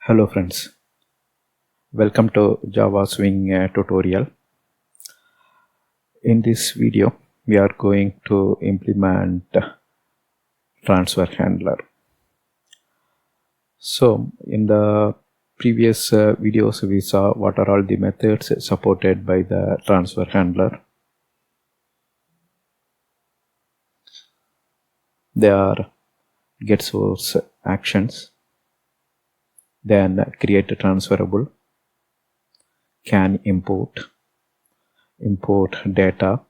Hello friends, welcome to Java Swing tutorial. In this video, we are going to implement TransferHandler. So in the previous videos, we saw what are all the methods supported by the TransferHandler. They are getSourceActions, then createTransferable, can import data,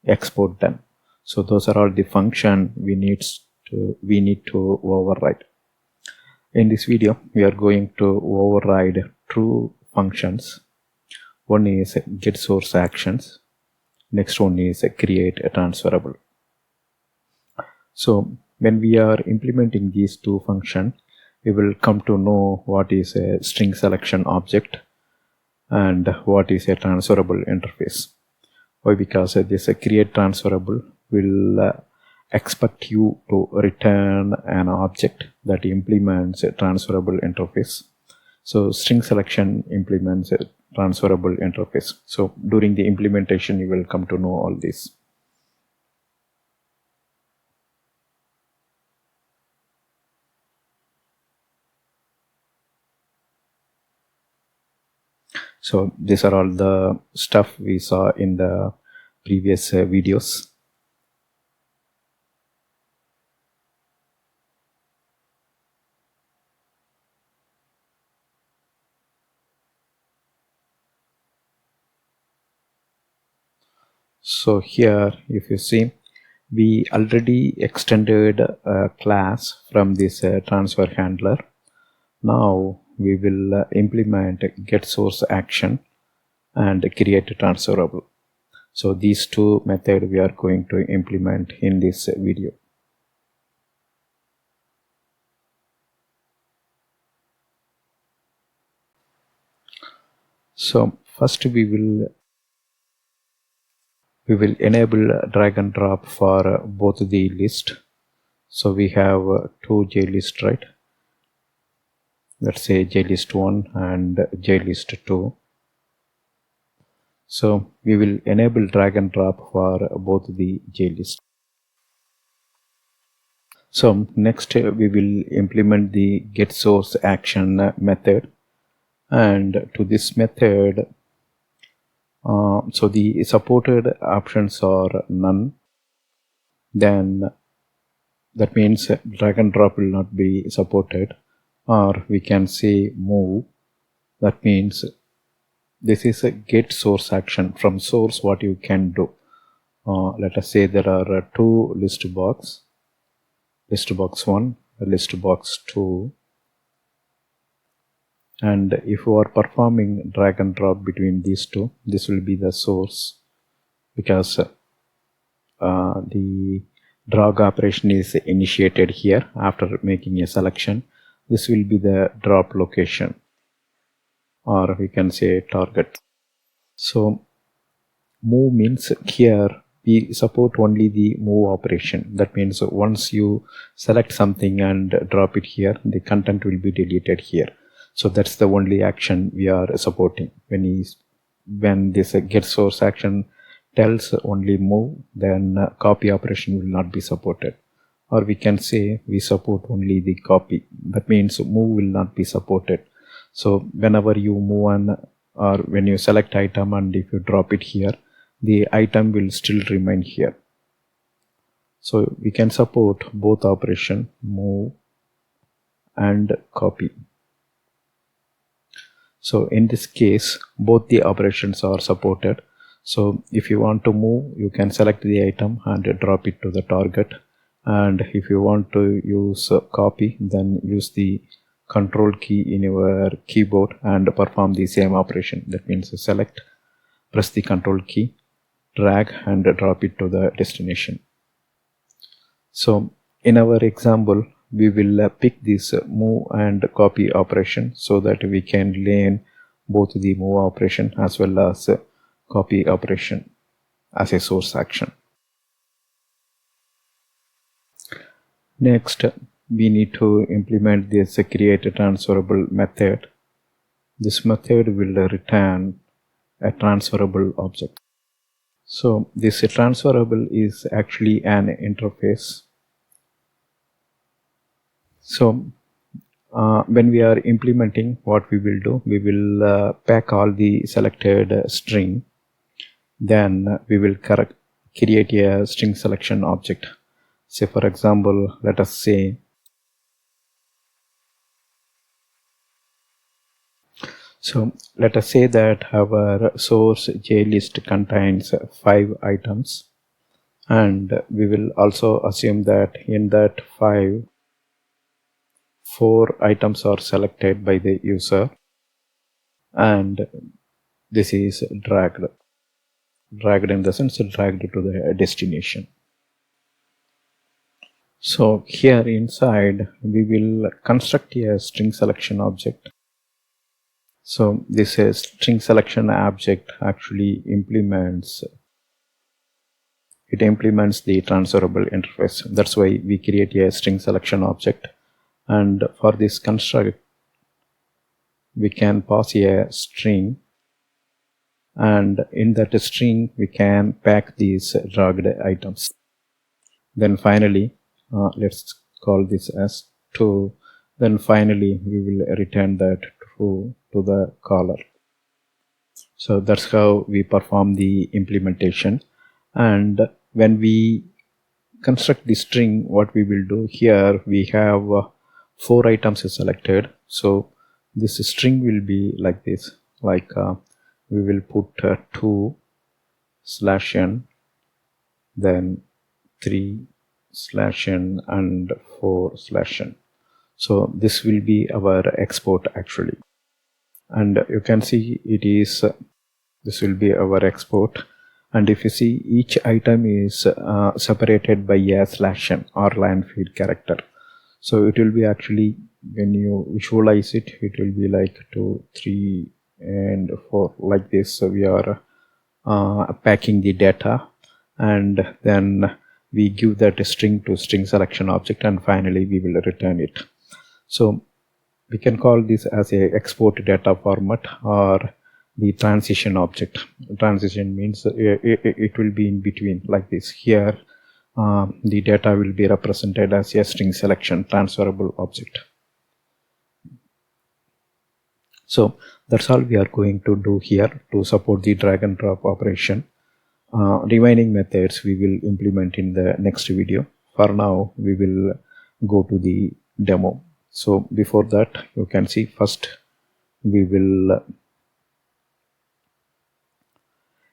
export them. So those are all the function we need to override. In this video, we are going to override two functions. One is getSourceActions. Next one is createTransferable. So when we are implementing these two functions, we will come to know what is a string selection object and what is a transferable interface. Why? Because this createTransferable will expect you to return an object that implements a transferable interface. So string selection implements a transferable interface. So during the implementation, you will come to know all this. So these are all the stuff we saw in the previous videos. So here, if you see, we already extended a class from this TransferHandler. Now we will implement getSourceAction and createTransferable. So these two methods we are going to implement in this video. So first we will enable drag and drop for both the list. So we have two JLists, right? Let's say JList 1 and JList 2. So we will enable drag and drop for both the JLists. So next we will implement the getSourceAction method, and to this method, so the supported options are none. Then that means drag and drop will not be supported, or we can say move. That means this is a getSourceAction from source. What you can do, let us say there are two list box 1, list box 2, and if you are performing drag and drop between these two, this will be the source, because the drag operation is initiated here after making a selection. This will be the drop location, or we can say target. So move means here we support only the move operation. That means once you select something and drop it here, the content will be deleted here. So that's the only action we are supporting. When this getSourceAction tells only move, then copy operation will not be supported. Or we can say we support only the copy. That means move will not be supported. So whenever you move on, or when you select item and if you drop it here, the item will still remain here. So we can support both operation, move and copy. So in this case, both the operations are supported. So if you want to move, you can select the item and drop it to the target. And if you want to use copy, then use the control key in your keyboard and perform the same operation. That means select, press the control key, drag and drop it to the destination. So in our example, we will pick this move and copy operation so that we can learn both the move operation as well as copy operation as a source action. Next, we need to implement this createTransferable method. This method will return a transferable object. So this transferable is actually an interface. So when we are implementing, what we will do, we will pack all the selected string. Then we will create a string selection object. Say for example, let us say that our source JList contains 5 items, and we will also assume that in that 5, 4 items are selected by the user, and this is dragged in the sense dragged to the destination. So here inside we will construct a string selection object. So this string selection object actually implements the transferable interface. That's why we create a string selection object, and for this construct we can pass a string, and in that string we can pack these dragged items. Then finally let's call this as 2. Then finally we will return that true to the caller. So that's how we perform the implementation. And when we construct the string, what we will do here, we have 4 items selected. So this string will be like this, like we will put 2/n, then 3/n and 4/n. So this will be our export actually, and you can see it is this will be our export. And if you see, each item is separated by a /n or line feed character. So it will be actually, when you visualize it, it will be like 2, 3 and 4 like this. So we are packing the data, and then we give that string to string selection object, and finally we will return it. So we can call this as a export data format or the transition object. Transition means it will be in between like this. Here the data will be represented as a string selection transferable object. So that's all we are going to do here to support the drag and drop operation. Remaining methods we will implement in the next video. For now we will go to the demo. So before that, you can see first we will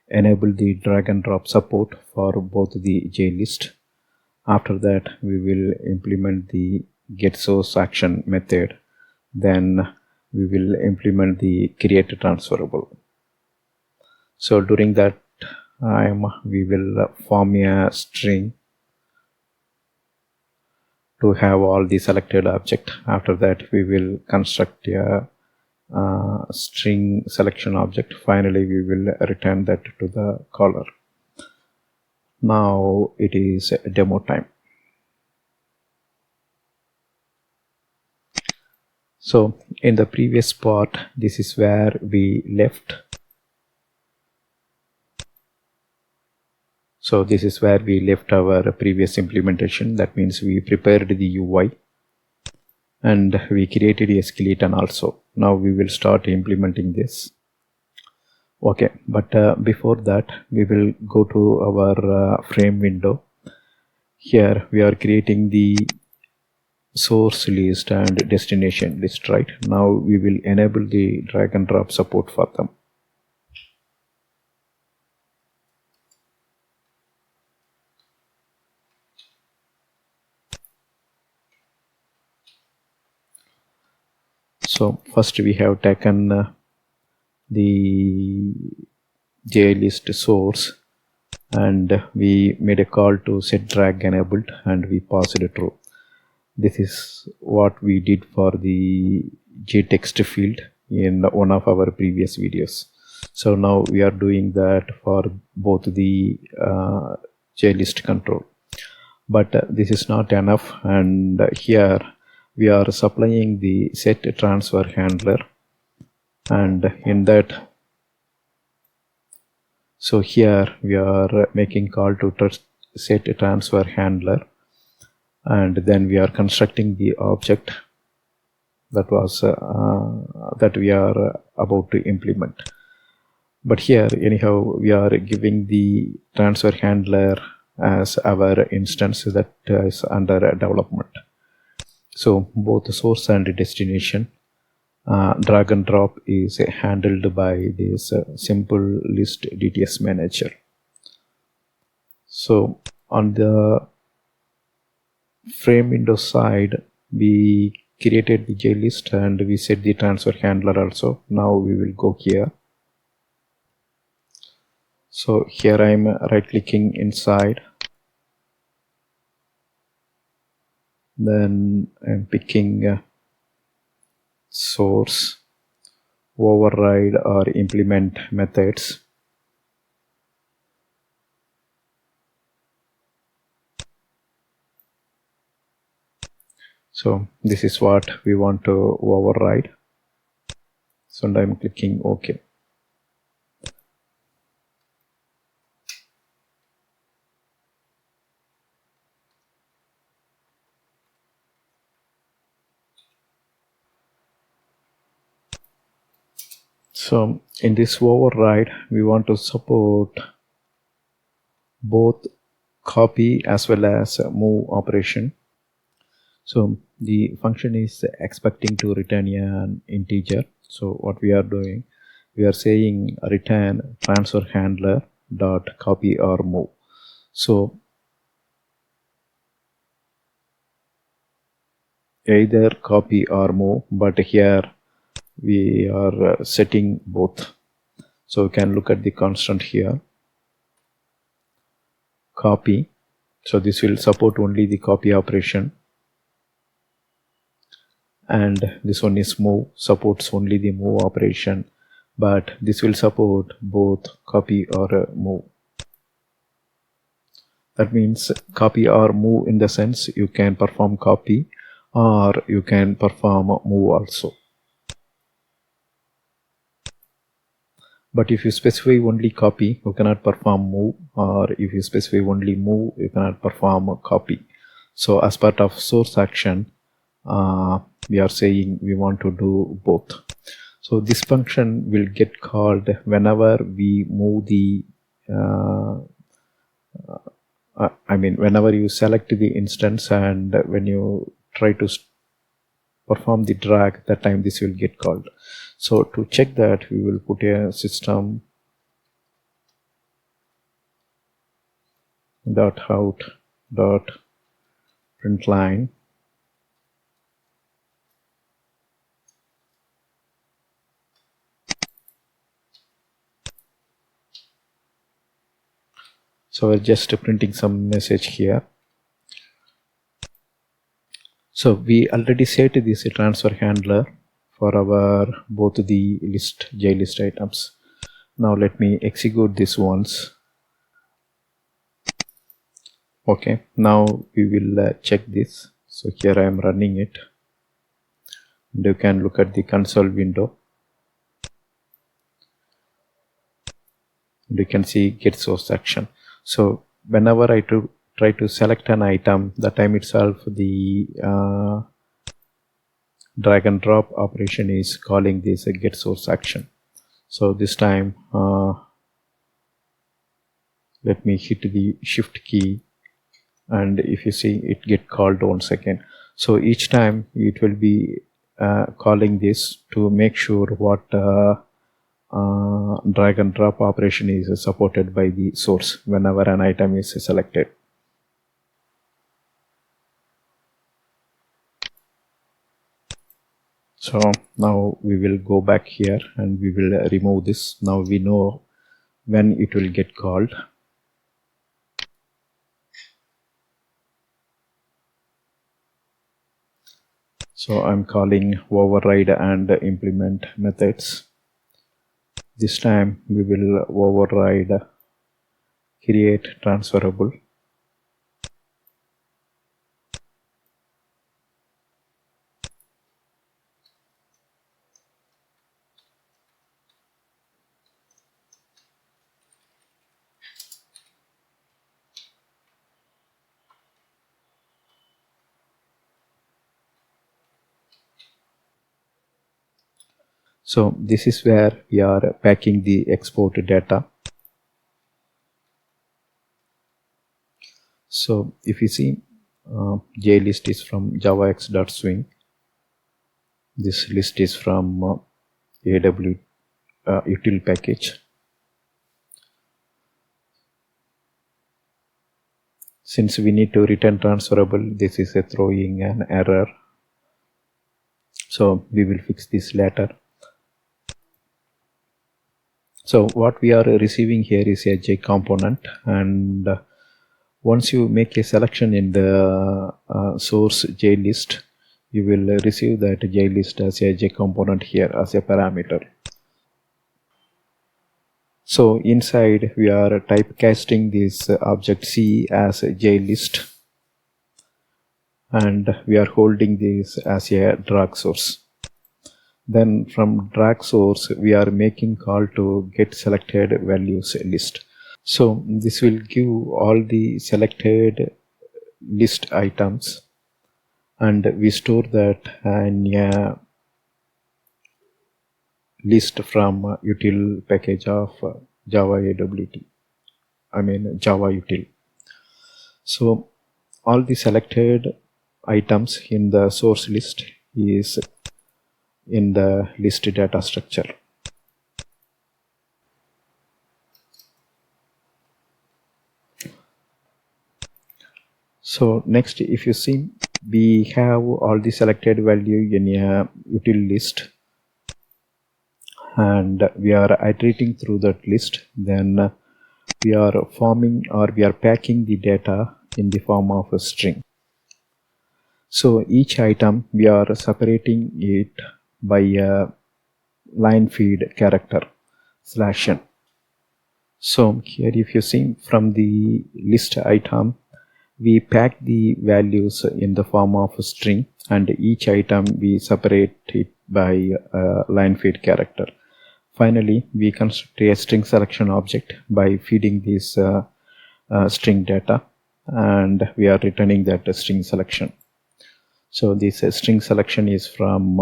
enable the drag and drop support for both the JList. After that we will implement the getSourceAction method. Then we will implement the createTransferable. So during that time we will form a string to have all the selected object. After that we will construct a string selection object. Finally we will return that to the caller. Now it is demo time. So in the previous part, this is where we left. So this is where we left our previous implementation. That means we prepared the UI and we created a skeleton also. Now we will start implementing this. Okay, but before that we will go to our frame window. Here we are creating the source list and destination list, right? Now we will enable the drag and drop support for them. So first we have taken the JList source and we made a call to set drag enabled and we passed it true. This is what we did for the JText field in one of our previous videos. So now we are doing that for both the JList control. but this is not enough, and here we are supplying the set transfer handler, and in that, so here we are making call to set transfer handler, and then we are constructing the object that was that we are about to implement. But here anyhow we are giving the transfer handler as our instance that is under development. So both the source and destination drag and drop is handled by this simple list DTS manager. So on the frame window side, we created the JList and we set the transfer handler also. Now we will go here. So here I am right clicking inside, then I'm picking source, override or implement methods. So this is what we want to override. So I'm clicking OK. So in this override, we want to support both copy as well as move operation. So the function is expecting to return an integer. So what we are doing, we are saying return transfer handler dot copy or move. So either copy or move, but here we are setting both. So we can look at the constant here, copy. So this will support only the copy operation, and this one is move, supports only the move operation, but this will support both copy or move. That means copy or move in the sense you can perform copy or you can perform move also. But if you specify only copy, you cannot perform move, or if you specify only move, you cannot perform copy. So as part of source action, we are saying we want to do both. So this function will get called whenever we move the whenever you select the instance and when you try to perform the drag, that time this will get called. So to check that, we will put a system dot out dot println so we're just printing some message here. So we already set this transfer handler for our both the JList items. Now let me execute this once. Okay, now we will check this. So here I am running it, and you can look at the console window, and you can see get source action. So whenever I try to select an item, the time itself the drag and drop operation is calling this a get source action. So this time let me hit the shift key, and if you see it get called once again. So each time it will be calling this to make sure what drag and drop operation is supported by the source whenever an item is selected. So now we will go back here and we will remove this. Now we know when it will get called. So I'm calling override and implement methods. This time we will override createTransferable. So this is where we are packing the export data. So if you see, JList is from javax.swing. This list is from AW util package. Since we need to return transferable, this is a throwing an error. So we will fix this later. So what we are receiving here is a J component, and once you make a selection in the source JList, you will receive that JList as a J component here as a parameter. So inside we are typecasting this object C as a JList, and we are holding this as a drag source. Then from drag source we are making call to get selected values list. So this will give all the selected list items, and we store that in a list from util package of Java AWT, Java util. So all the selected items in the source list is in the list data structure. So next, if you see, we have all the selected value in a util list, and we are iterating through that list. Then we are forming, or we are packing the data in the form of a string. So each item we are separating it by a line feed character /n. So here if you see, from the list item we pack the values in the form of a string, and each item we separate it by a line feed character. Finally, we construct a string selection object by feeding this string data, and we are returning that string selection. So this string selection is from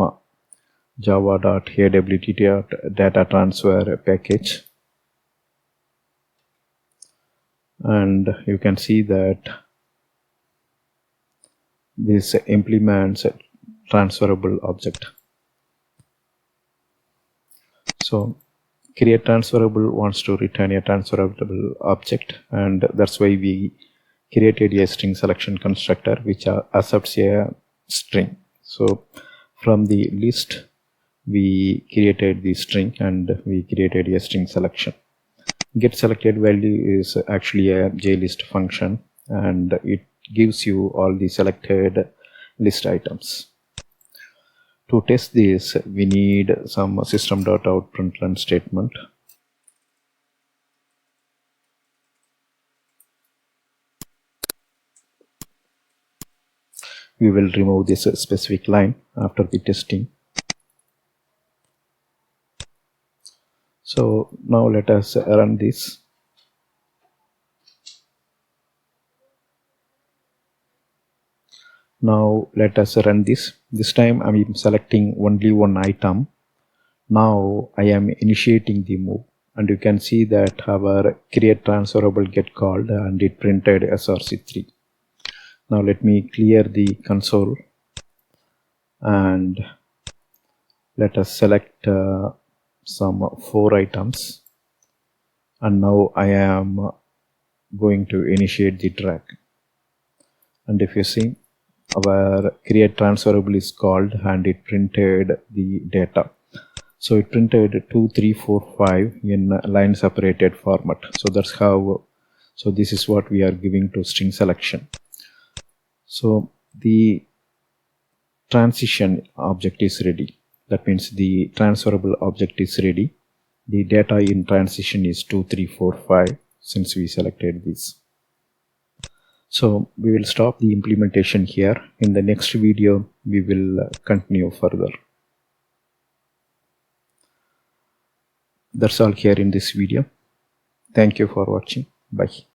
java.awt.data transfer package, and you can see that this implements a transferable object. So createTransferable wants to return a transferable object, and that's why we created a string selection constructor which accepts a string. So from the list we created the string, and we created a string selection. Get selected value is actually a JList function, and it gives you all the selected list items. To test this, we need some system.out println statement. We will remove this specific line after the testing. So now let us run this. Now let us run this. This time I am selecting only one item. Now I am initiating the move, and you can see that our createTransferable get called, and it printed src3. Now let me clear the console, and let us select some 4 items, and now I am going to initiate the drag. And if you see, our createTransferable is called, and it printed the data. So it printed 2, 3, 4, 5 in line separated format. So that's how, so this is what we are giving to string selection. So the transition object is ready. That means the transferable object is ready. The data in transition is 2, 3, 4, 5 since we selected this. So we will stop the implementation here. In the next video, we will continue further. That's all here in this video. Thank you for watching. Bye.